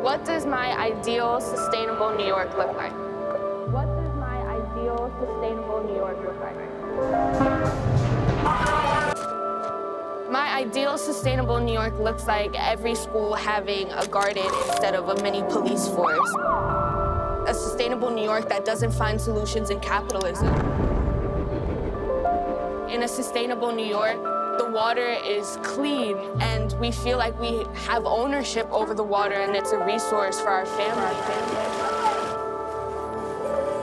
What does my ideal, sustainable New York look like? What does my ideal, sustainable New York look like? My ideal, sustainable New York looks like every school having a garden instead of a mini police force. A sustainable New York that doesn't find solutions in capitalism. In a sustainable New York, the water is clean and we feel like we have ownership over the water and it's a resource for our family.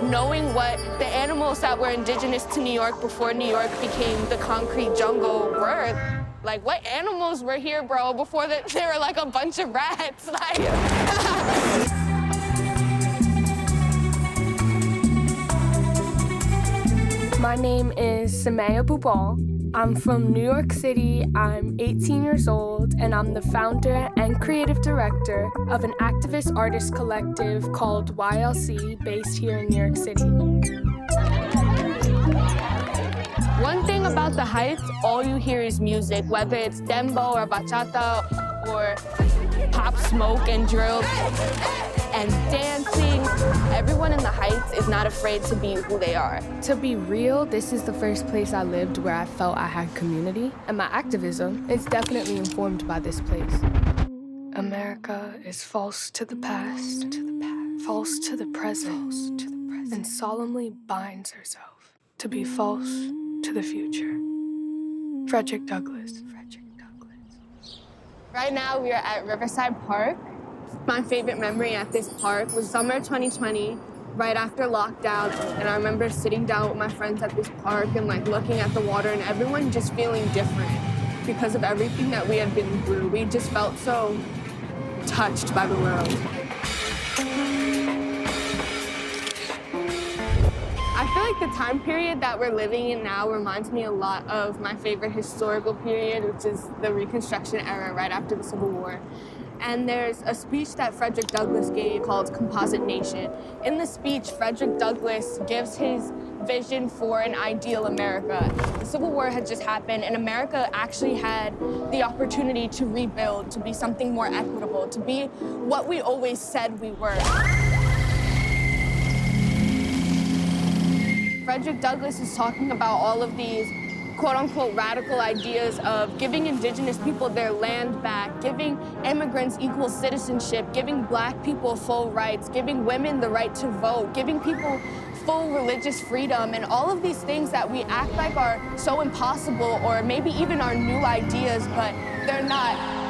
Knowing what the animals that were indigenous to New York before New York became the concrete jungle were. Like, what animals were here, bro, before they were like a bunch of rats? Like. My name is Sumaya Bouhbal. I'm from New York City, I'm 18 years old, and I'm the founder and creative director of an activist artist collective called YLC, based here in New York City. One thing about the Heights, all you hear is music, whether it's dembo or bachata or pop smoke and drill and dancing. Everyone in the Heights is not afraid to be who they are. To be real, this is the first place I lived where I felt I had community, and my activism is definitely informed by this place. America is false to the past, false to the present, and solemnly binds herself to be false to the future. Frederick Douglass. Right now, we are at Riverside Park. My favorite memory at this park was summer 2020, right after lockdown, and I remember sitting down with my friends at this park and like looking at the water and everyone just feeling different because of everything that we had been through. We just felt so touched by the world. I feel like the time period that we're living in now reminds me a lot of my favorite historical period, which is the Reconstruction era right after the Civil War. And there's a speech that Frederick Douglass gave called Composite Nation. In the speech, Frederick Douglass gives his vision for an ideal America. The Civil War had just happened, and America actually had the opportunity to rebuild, to be something more equitable, to be what we always said we were. Frederick Douglass is talking about all of these quote-unquote radical ideas of giving indigenous people their land back, giving immigrants equal citizenship, giving black people full rights, giving women the right to vote, giving people full religious freedom, and all of these things that we act like are so impossible or maybe even are new ideas, but they're not.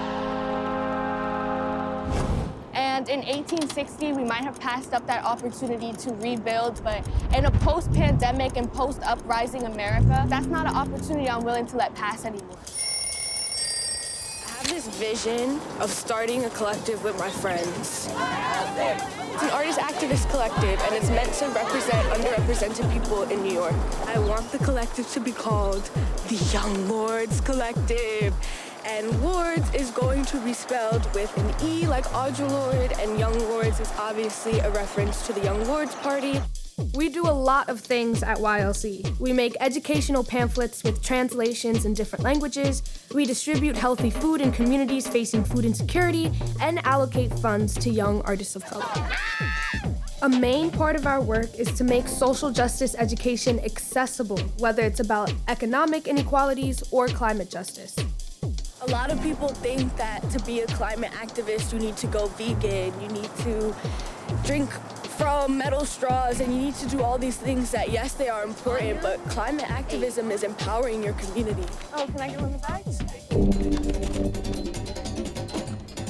And in 1860, we might have passed up that opportunity to rebuild, but in a post-pandemic and post-uprising America, that's not an opportunity I'm willing to let pass anymore. I have this vision of starting a collective with my friends. It's an artist activist collective, and it's meant to represent underrepresented people in New York. I want the collective to be called the Young Lords Collective. And Lords is going to be spelled with an E like Audre Lorde, and Young Lords is obviously a reference to the Young Lords Party. We do a lot of things at YLC. We make educational pamphlets with translations in different languages, we distribute healthy food in communities facing food insecurity, and allocate funds to young artists of color. A main part of our work is to make social justice education accessible, whether it's about economic inequalities or climate justice. A lot of people think that to be a climate activist, you need to go vegan, you need to drink from metal straws, and you need to do all these things that, yes, they are important, but climate activism is empowering your community. Oh, can I get one of the bags?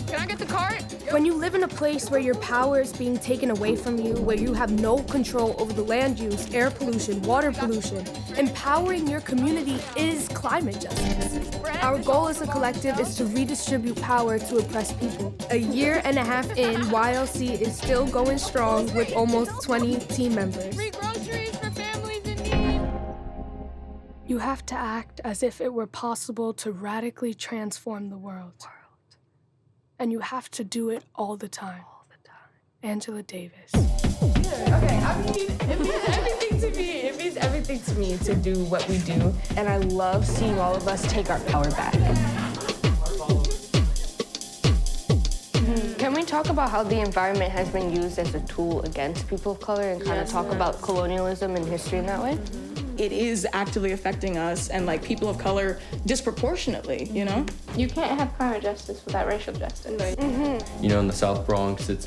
Can I get the cart? When you live in a place where your power is being taken away from you, where you have no control over the land use, air pollution, water pollution, empowering your community is climate justice. Our goal as a collective is to redistribute power to oppressed people. A year and a half in, YLC is still going strong with almost 20 team members. Free groceries for families in need. You have to act as if it were possible to radically transform the world. And you have to do it all the time. Angela Davis. Okay, I mean, it means everything to me. It means everything to me to do what we do. And I love seeing all of us take our power back. Can we talk talk about how the environment has been used as a tool against people of color and kind of talk about colonialism and history in that way? It is actively affecting us and like people of color disproportionately, you know? You can't have crime and justice without racial justice. You know, in the South Bronx, it's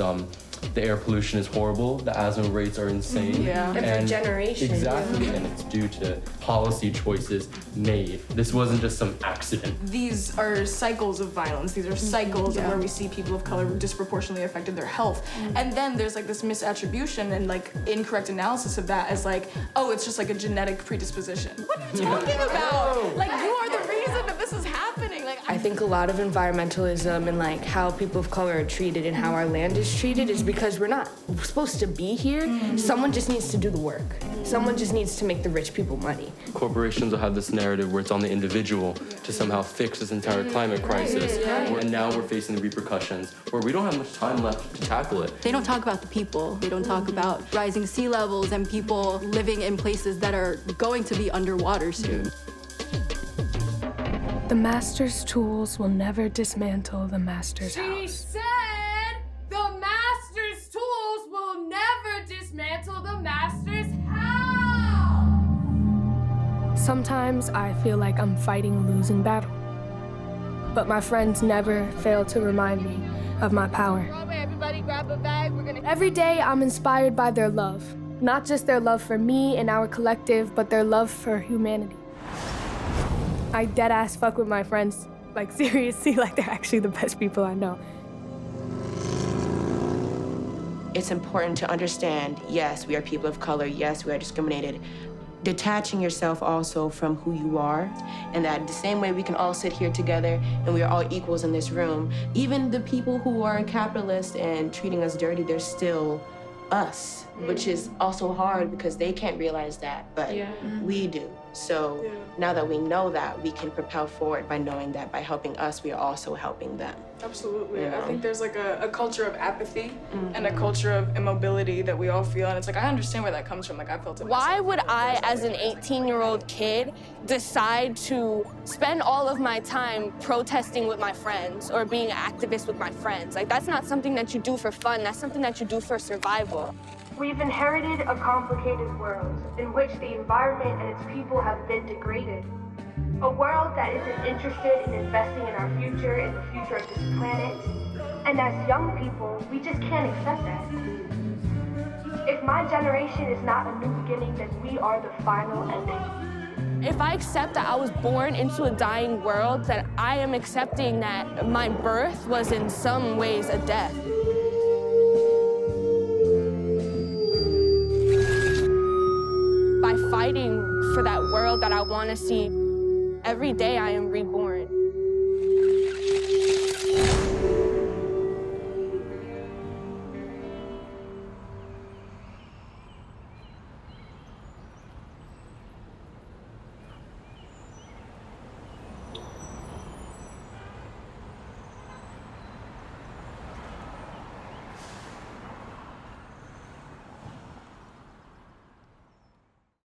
the air pollution is horrible, the asthma rates are insane. Yeah. And for generations. Exactly, and it's due to policy choices made. This wasn't just some accident. These are cycles of violence. These are cycles of where we see people of color disproportionately affected their health. And then there's like this misattribution and like incorrect analysis of that as like, oh, it's just like a genetic predisposition. What are you talking about? Like, you are the reason that this is happening. Like, I think a lot of environmentalism and like how people of color are treated and how our land is treated is because we're not supposed to be here. Someone just needs to do the work. Someone just needs to make the rich people money. Corporations will have this narrative where it's on the individual to somehow fix this entire climate crisis. And now we're facing the repercussions where we don't have much time left to tackle it. They don't talk about the people. They don't talk about rising sea levels and people living in places that are going to be underwater soon. The master's tools will never dismantle the master's house. She said the master's tools will never dismantle the master's house. Sometimes I feel like I'm fighting a losing battle. But my friends never fail to remind me of my power. Everybody grab a bag. We're gonna... Every day I'm inspired by their love. Not just their love for me and our collective, but their love for humanity. I dead-ass fuck with my friends, like seriously, like they're actually the best people I know. It's important to understand, yes, we are people of color, yes, we are discriminated. Detaching yourself also from who you are, and that the same way we can all sit here together and we are all equals in this room, even the people who are capitalists and treating us dirty, they're still us, which is also hard because they can't realize that, but we do. So now that we know that, we can propel forward by knowing that by helping us, we are also helping them. absolutely. You know? I think there's like a culture of apathy and a culture of immobility that we all feel, and it's like, I understand where that comes from. Like, I felt it myself. Why would I, as an 18-year-old kid, decide to spend all of my time protesting with my friends or being an activist with my friends? Like, that's not something that you do for fun. That's something that you do for survival. We've inherited a complicated world in which the environment and its people have been degraded. A world that isn't interested in investing in our future, in the future of this planet. And as young people, we just can't accept that. If my generation is not a new beginning, then we are the final ending. If I accept that I was born into a dying world, then I am accepting that my birth was in some ways a death. By fighting for that world that I want to see, every day I am reborn.